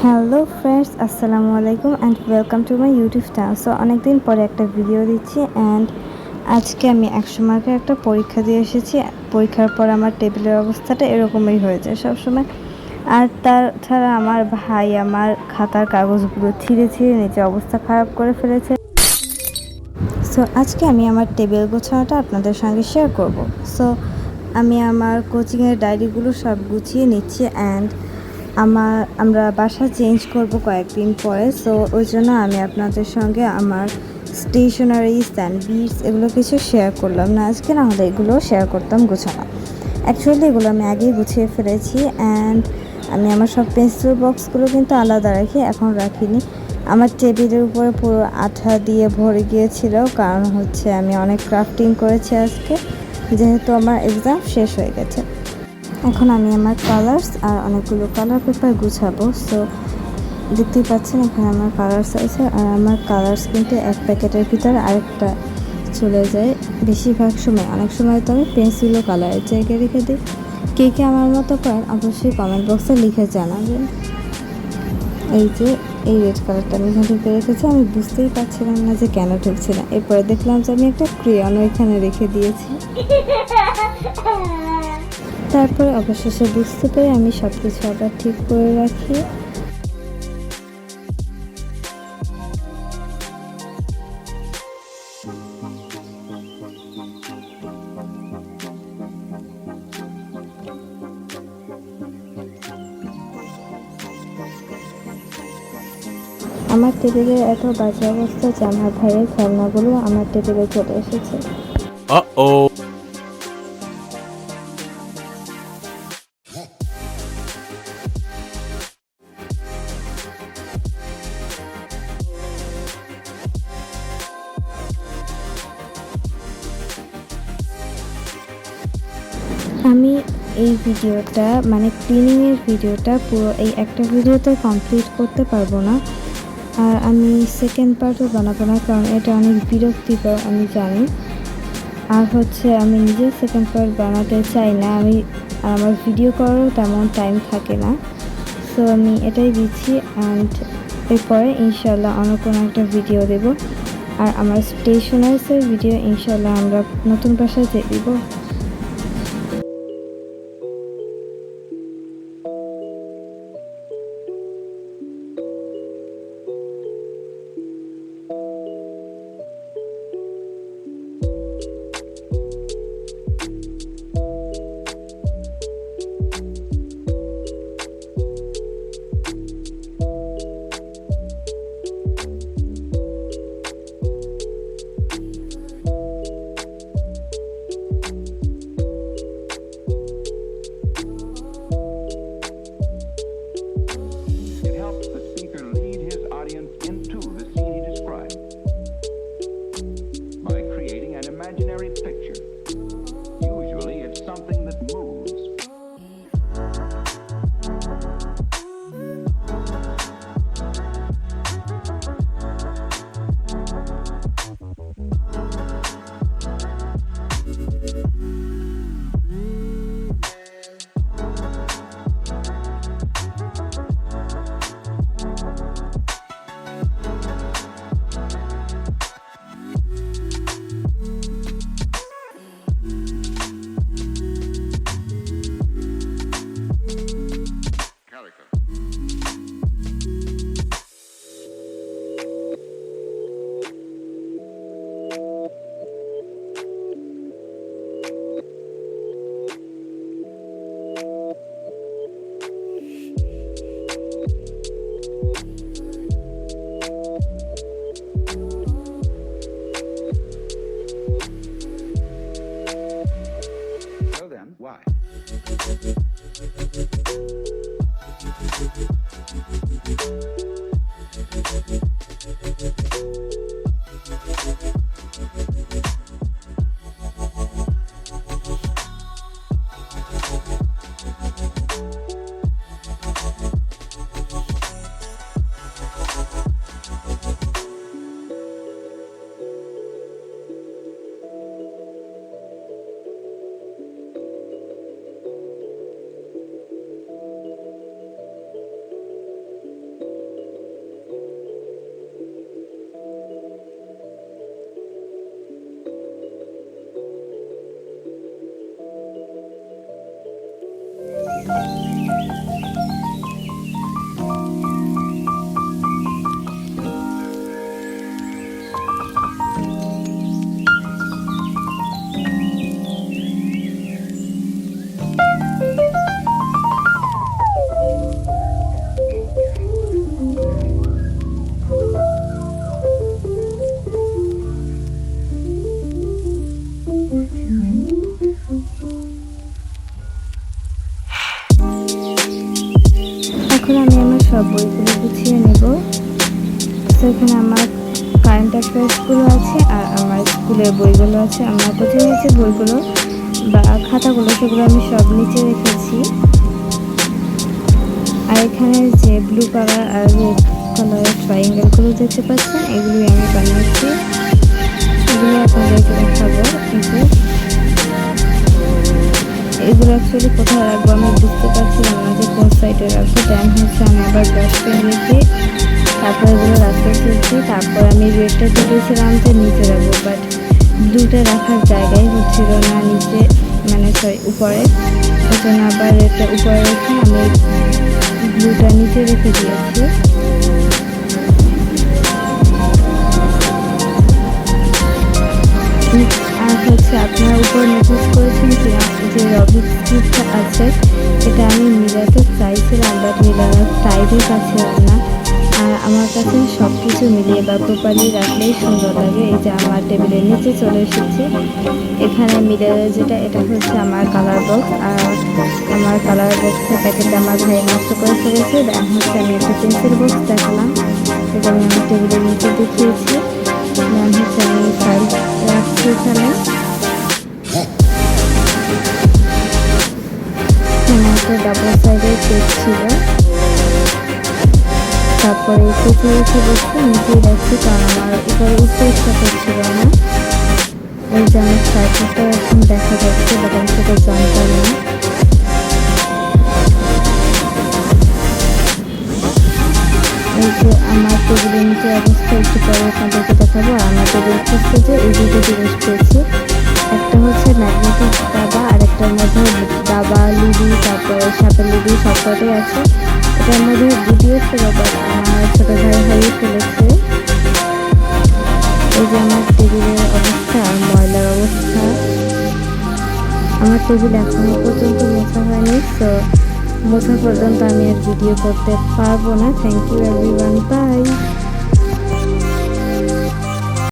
Hello friends, আসসালামু আলাইকুম and welcome to my YouTube channel. So অনেকদিন পরে একটা ভিডিও দিচ্ছি অ্যান্ড আজকে আমি 100 মার্কের একটা পরীক্ষা দিয়ে এসেছি। পরীক্ষার পর আমার টেবিলের অবস্থাটা এরকমই হয়ে যায় সবসময়। আর তাছাড়া আমার ভাই আমার খাতার কাগজগুলো ছিঁড়ে ছিঁড়ে নিচে অবস্থা খারাপ করে ফেলেছে। সো আজকে আমি আমার টেবিল গোছানোটা আপনাদের সঙ্গে শেয়ার করব। সো আমি আমার কোচিংয়ের ডায়েরিগুলো সব গুছিয়ে নিচ্ছি অ্যান্ড আমরা বাসা চেঞ্জ করব কয়েকদিন পরে। সো ওই জন্য আমি আপনাদের সঙ্গে আমার স্টেশনারিজ স্যান্ডউইচ এগুলো কিছু শেয়ার করলাম না আজকে, না হলে এগুলো শেয়ার করতাম গোছানো। অ্যাকচুয়ালি এগুলো আমি আগেই গুছিয়ে ফেলেছি অ্যান্ড আমি আমার সব পেন্সিল বক্সগুলো কিন্তু আলাদা রাখি, এখন রাখিনি। আমার টেবিলের উপরে পুরো আঠা দিয়ে ভরে গিয়েছিল, কারণ হচ্ছে আমি অনেক ক্রাফটিং করেছি আজকে, যেহেতু আমার এক্সাম শেষ হয়ে গেছে। এখন আমি আমার কালার্স আর অনেকগুলো কালার পেপার গুছাবো। সো দেখতেই পাচ্ছেন এখানে আমার কালার্স আছে, আর আমার কালার্স কিন্তু এক প্যাকেটের ভিতরে আরেকটা চলে যায় বেশিরভাগ সময়। অনেক সময় তো আমি পেন্সিল ও কালারের জায়গায় রেখে দিই। কে কে আমার মতো করেন অবশ্যই কমেন্ট বক্সে লিখে জানাবেন। এই যে এই রেড কালারটা আমি এখানে ঢুকে রেখেছি, আমি বুঝতেই পারছিলাম না যে কেন ঢুকছে না। এরপরে দেখলাম যে আমি একটা ক্রেয়নও এখানে রেখে দিয়েছি। তারপরে অবশেষে বুঝতে পেরে আমি সব কিছু আবার ঠিক করে রাখি। আমার টেবিলের এত বাজে অবস্থা যে আমার ভাইয়ের খেলনাগুলো আমার টেবিলে চলে এসেছে। Uh-oh. আমি এই ভিডিওটা মানে ক্লিনিংয়ের ভিডিওটা পুরো এই একটা ভিডিওতে কমপ্লিট করতে পারবো না, আর আমি সেকেন্ড পার্টও বানাবো না, কারণ এটা অনেক বিরক্তিকর আমি জানি। আর হচ্ছে আমি নিজে সেকেন্ড পার্ট বানাতে চাই না, আমার ভিডিও করারও তেমন টাইম থাকে না। সো আমি এটাই দিচ্ছি অ্যান্ড এরপরে ইনশাল্লাহ অন্য কোনো একটা ভিডিও দেব। আর আমার স্টেশনারিজের ভিডিও ইনশাল্লাহ আমরা নতুন বাসায় দিয়ে দিব। It helps the speaker lead his audience into the scene he describes by creating an imaginary picture. Usually, it's something that moves. So then, why? সব বইগুলো গুছিয়ে নেব। তো এখানে আমার কারেন্ট অ্যাফেয়ার্সগুলো আছে আর আমার স্কুলের বইগুলো আছে। আমার কোচিংয়ের যে বইগুলো বা খাতাগুলো সেগুলো আমি সব নিচে রেখেছি। আর এখানে যে ব্লু কালার আর রেড কালারের ট্রায়াঙ্গেলগুলো দেখতে পাচ্ছেন, এগুলোই আমি বানিয়েছি। এগুলো আপনাদেরকে দেখাবো। এগুলো অ্যাকচুয়ালি কোথায় রাখবো আমি বুঝতে পারছিলাম না যে কোন সাইডে রাখবো। দেন হচ্ছে আমি আবার ব্রাশ পেন রেখে তারপর এগুলো রাখতে চেয়েছি। তারপর আমি রেডটা ভেবেছিলাম যে নিচে রাখবো, বাট ব্লুটা রাখার জায়গায় হচ্ছিল না নিচে, মানে উপরে। ওই জন্য আবার রেডটা উপরে রেখে আমি ব্লুটা নিচে রেখে দিয়েছি। আর হচ্ছে আপনারা উপর নোটিস করেছেন কি যে রবিক স্ক্রিপ্টটা আছে, এটা আমি মিলাতে চাইছিলাম বাট মিলানোর টাইমই পাচ্ছিলাম না। আর আমার কাছে সব কিছু মিলিয়ে বা প্রপারলি রাখলেই সুন্দর লাগে। এই যে আমার টেবিলের নিচে চলে এসেছি। এখানে মিলার যেটা, এটা হচ্ছে আমার কালার বক্স। আর আমার কালার বক্সের প্যাকেটটা আমার ভাই নষ্ট করে ফেলেছে। দেন হচ্ছে আমি একটা পেন্সিল বক্স দেখালাম, এটা আমি আমার টেবিলের নিচে দেখিয়েছি। দেন হচ্ছে আমি ফাইল রাখছি এখানে। একটা ডাবল সাইডের পেজ ছিল, তারপরে কেটে রেখে বসে নিচেই রাখছি কারণ আমার উপরে উঠতে ইচ্ছা করছিল না। এই যে আমার সাইকেলটা এখন দেখা যাচ্ছে, বাট আমি সেটা জানতাম না। এই যে আমার টেবিলের নিচে অবস্থা একটু পরে আপনাদেরকে দেখাবো। আর আমার টেবিল খুঁজতে যে এই দুটো জিনিস পেয়েছি, একটা হচ্ছে ম্যাগনেটিক দাবা আর একটার মধ্যে দাবা লিডি তারপরে সাপের লিডি সবকটাই আছে। এটার মধ্যে ভিডিও ছিল বাট আমার ছোটো ভাই হারিয়ে ফেলেছে। এই যে আমার টেবিলের অবস্থা আর ময়লার অবস্থা। আমার টেবিল এখনো পর্যন্ত মোছা হয়নি, সো মোছা পর্যন্ত আমি আর ভিডিও করতে পারবো না। Thank you everyone, by.